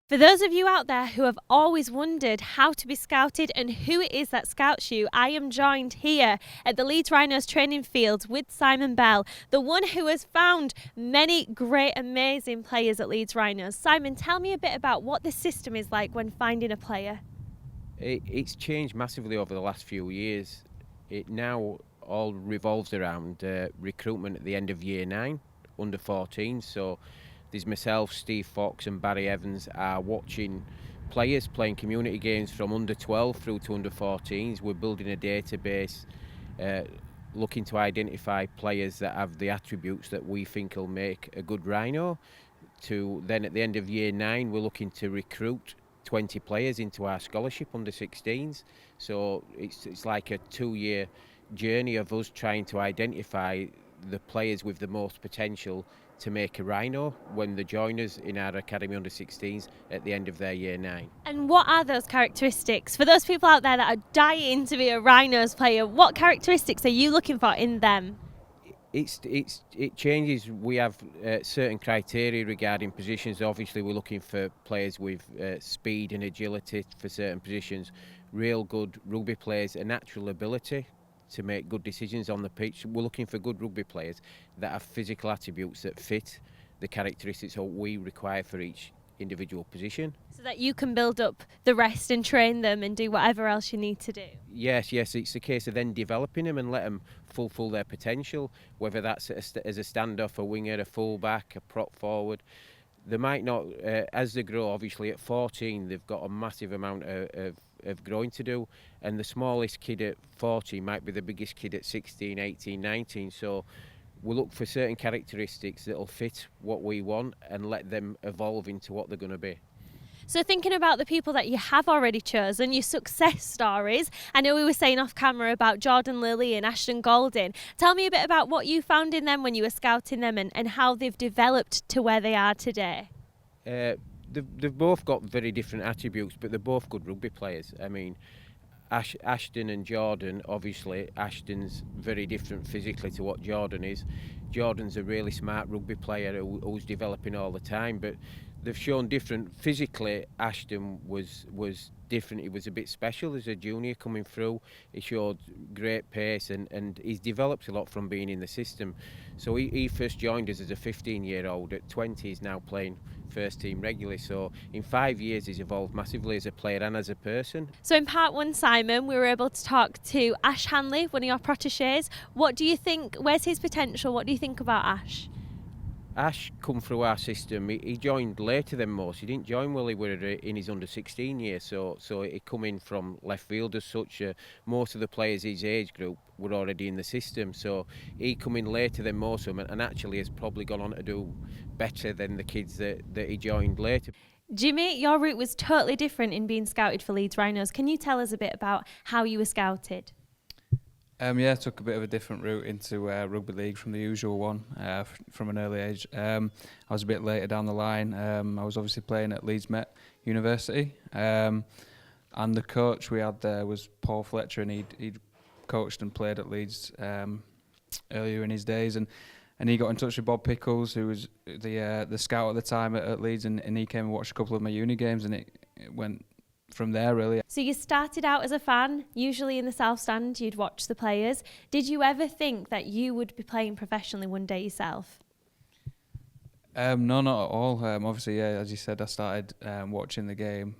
For those of you out there who have always wondered how to be scouted and who it is that scouts you, I am joined here at the Leeds Rhinos training field with Simon Bell, the one who has found many great, amazing players at Leeds Rhinos. Simon, tell me a bit about what the system is like when finding a player. It's changed massively over the last few years. It now all revolves around recruitment at the end of year 9, under 14. So there's myself, Steve Fox and Barry Evans are watching players playing community games from under 12 through to under 14s. We're building a database looking to identify players that have the attributes that we think will make a good Rhino. To then at the end of year 9 we're looking to recruit 20 players into our scholarship under 16s. So it's like a 2-year journey of us trying to identify the players with the most potential to make a Rhino when they join us in our academy under 16s at the end of their year 9. And what are those characteristics? For those people out there that are dying to be a Rhinos player, what characteristics are you looking for in them? It changes. We have certain criteria regarding positions. Obviously we're looking for players with speed and agility for certain positions, real good rugby players, a natural ability to make good decisions on the pitch. We're looking for good rugby players that have physical attributes that fit the characteristics that we require for each individual position. So that you can build up the rest and train them and do whatever else you need to do. Yes, it's a case of then developing them and let them fulfil their potential, whether that's as a standoff, a winger, a fullback, a prop forward. They might not, as they grow, obviously at 14 they've got a massive amount of growing to do, and the smallest kid at 14 might be the biggest kid at 16, 18, 19. So we look for certain characteristics that will fit what we want and let them evolve into what they're going to be. So thinking about the people that you have already chosen, your success stories, I know we were saying off camera about Jordan Lilly and Ashton Golding. Tell me a bit about what you found in them when you were scouting them and how they've developed to where they are today. They've both got very different attributes, but they're both good rugby players. I mean, Ashton and Jordan, obviously Ashton's very different physically to what Jordan is. Jordan's a really smart rugby player who's developing all the time, but they've shown different. Physically, Ashton was different. He was a bit special as a junior coming through. He showed great pace and he's developed a lot from being in the system. So he first joined us as a 15-year-old. At 20 he's now playing first team regularly. So in 5 years he's evolved massively as a player and as a person. So in part 1, Simon, we were able to talk to Ash Hanley, one of your protégés. What do you think, where's his potential? What do you think about Ash? Ash come through our system. He joined later than most. He didn't join while he were in his under 16 year, so he come in from left field as such. Most of the players his age group were already in the system, so he come in later than most of them, and actually has probably gone on to do better than the kids that he joined later. Jimmy, your route was totally different in being scouted for Leeds Rhinos. Can you tell us a bit about how you were scouted? I took a bit of a different route into rugby league from the usual one from an early age. I was a bit later down the line. I was obviously playing at Leeds Met University, and the coach we had there was Paul Fletcher, and he'd coached and played at Leeds earlier in his days, and he got in touch with Bob Pickles, who was the scout at the time at Leeds, and he came and watched a couple of my uni games, and it went from there really. So you started out as a fan, usually in the South Stand, you'd watch the players. Did you ever think that you would be playing professionally one day yourself? No, not at all. Obviously, yeah, as you said, I started watching the game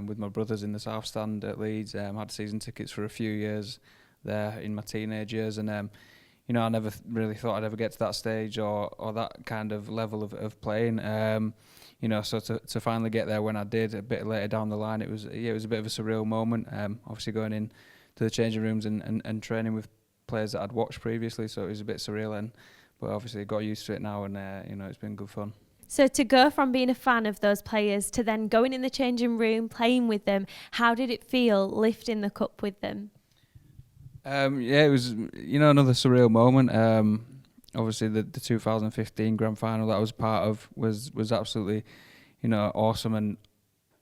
with my brothers in the South Stand at Leeds. Had season tickets for a few years there in my teenage years, and I never really thought I'd ever get to that stage or that kind of level of playing. So to finally get there when I did, a bit later down the line, it was a bit of a surreal moment. Obviously going in to the changing rooms and training with players that I'd watched previously, so it was a bit surreal then. But obviously got used to it now, and it's been good fun. So to go from being a fan of those players to then going in the changing room, playing with them, how did it feel lifting the cup with them? It was another surreal moment. Obviously the 2015 grand final that I was part of was absolutely awesome and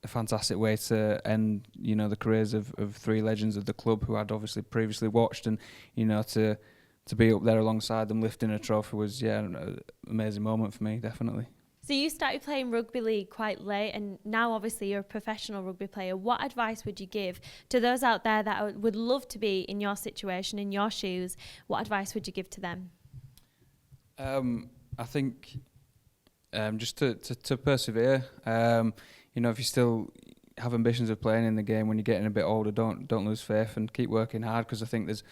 a fantastic way to end, the careers of 3 legends of the club who I'd obviously previously watched, and to be up there alongside them lifting a trophy was an amazing moment for me, definitely. So you started playing rugby league quite late, and now obviously you're a professional rugby player. What advice would you give to those out there that would love to be in your situation, in your shoes? What advice would you give to them? I think just to persevere. If you still have ambitions of playing in the game when you're getting a bit older, don't lose faith and keep working hard, because I think there's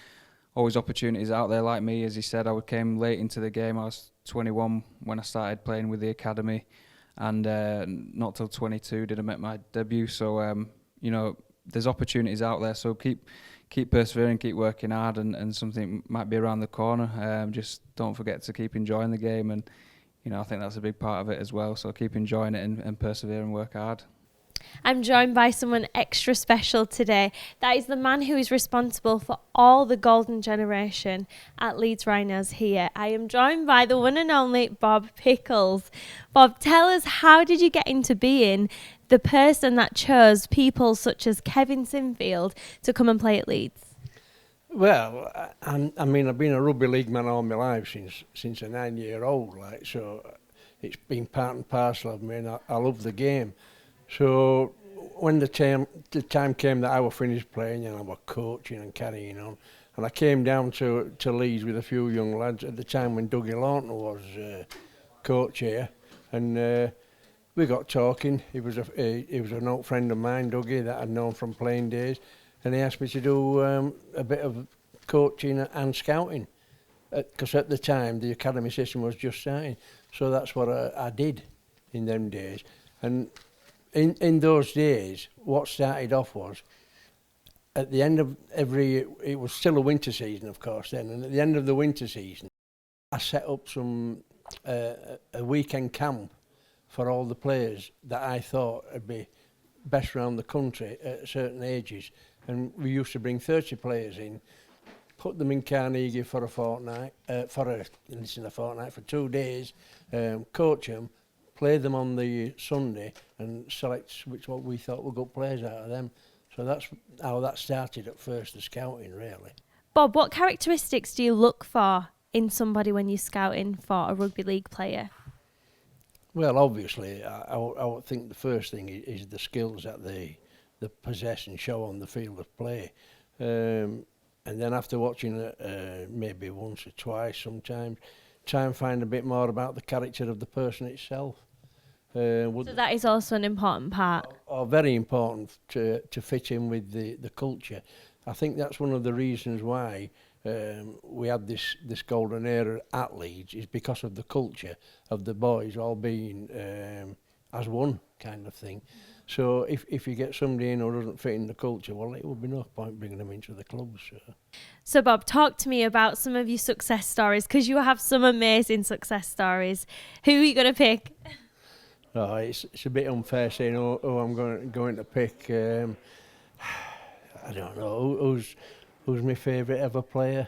always opportunities out there. Like me, as he said, I came late into the game. I was 21 when I started playing with the academy, and not till 22 did I make my debut. So there's opportunities out there. So keep persevering, keep working hard, and something might be around the corner. Just don't forget to keep enjoying the game, and I think that's a big part of it as well. So keep enjoying it and persevere and work hard. I'm joined by someone extra special today. That is the man who is responsible for all the golden generation at Leeds Rhinos here. I am joined by the one and only Bob Pickles. Bob, tell us, how did you get into being the person that chose people such as Kevin Sinfield to come and play at Leeds? Well, I've been a rugby league man all my life since a 9-year-old, so it's been part and parcel of me, and I love the game. So when the time came that I was finished playing, I was coaching and carrying on, and I came down to Leeds with a few young lads at the time when Dougie Lawton was coach here, and we got talking. He was an old friend of mine, Dougie, that I'd known from playing days, and he asked me to do a bit of coaching and scouting, because at the time the academy system was just starting. So that's what I did in them days. And in those days, what started off was, at the end of it was still a winter season, of course, then, and at the end of the winter season, I set up a weekend camp for all the players that I thought would be best around the country at certain ages. And we used to bring 30 players in, put them in Carnegie for a fortnight, for 2 days, coach them, play them on the Sunday, and select what we thought were good players out of them. So that's how that started at first, the scouting, really. Bob, what characteristics do you look for in somebody when you're scouting for a rugby league player? Well, obviously, I would think the first thing is the skills that they possess and show on the field of play. And then after watching it maybe once or twice sometimes, try and find a bit more about the character of the person itself. So that is also an important part. Or very important to fit in with the culture. I think that's one of the reasons why we had this golden era at Leeds, is because of the culture of the boys all being as one kind of thing. So if you get somebody in who doesn't fit in the culture, well, it would be no point bringing them into the club. So Bob, talk to me about some of your success stories, because you have some amazing success stories. Who are you going to pick? No, it's a bit unfair saying who I'm going to pick. I don't know who's my favourite ever player.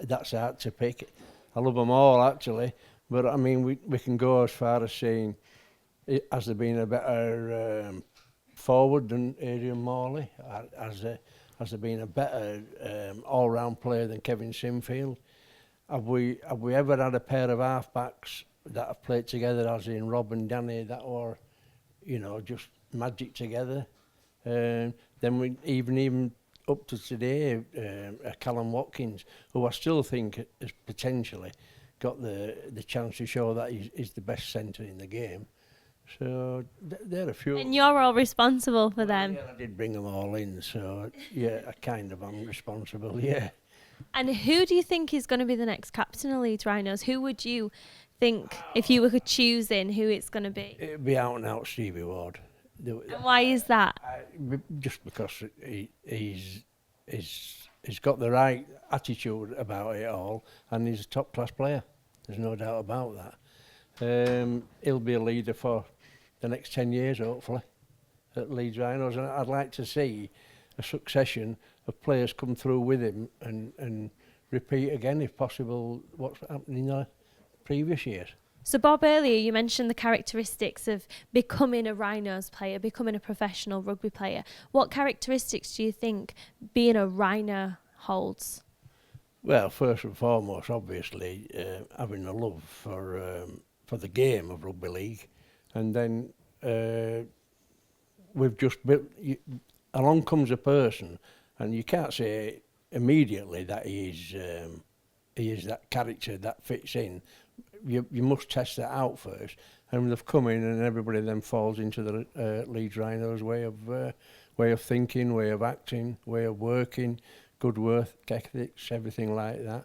That's hard to pick. I love them all actually, but I mean we can go as far as saying, has there been a better forward than Adrian Morley? Has there been a better all-round player than Kevin Sinfield? Have we ever had a pair of half-backs that have played together, as in Rob and Danny, that were, just magic together? Then we even up to today, Callum Watkins, who I still think has potentially got the chance to show that he's the best centre in the game. So they're a few. And you're all responsible for them. Yeah, I did bring them all in, so yeah, I'm responsible, yeah. And who do you think is going to be the next captain of Leeds Rhinos? Who would you think, if you were choosing who it's going to be? It'd be out and out Stevie Ward. And why is that? Just because he's got the right attitude about it all, and he's a top class player. There's no doubt about that. He'll be a leader for the next 10 years, hopefully, at Leeds Rhinos, and I'd like to see a succession of players come through with him and repeat again, if possible, what's happened in the previous years. So, Bob, earlier you mentioned the characteristics of becoming a Rhinos player, becoming a professional rugby player. What characteristics do you think being a Rhino holds? Well, first and foremost, obviously, having a love for the game of rugby league, and then we've just built. Along comes a person, and you can't say immediately that he is that character that fits in. You must test that out first, and they've come in, and everybody then falls into the Leeds Rhinos way of thinking, way of acting, way of working, good work ethics, everything like that.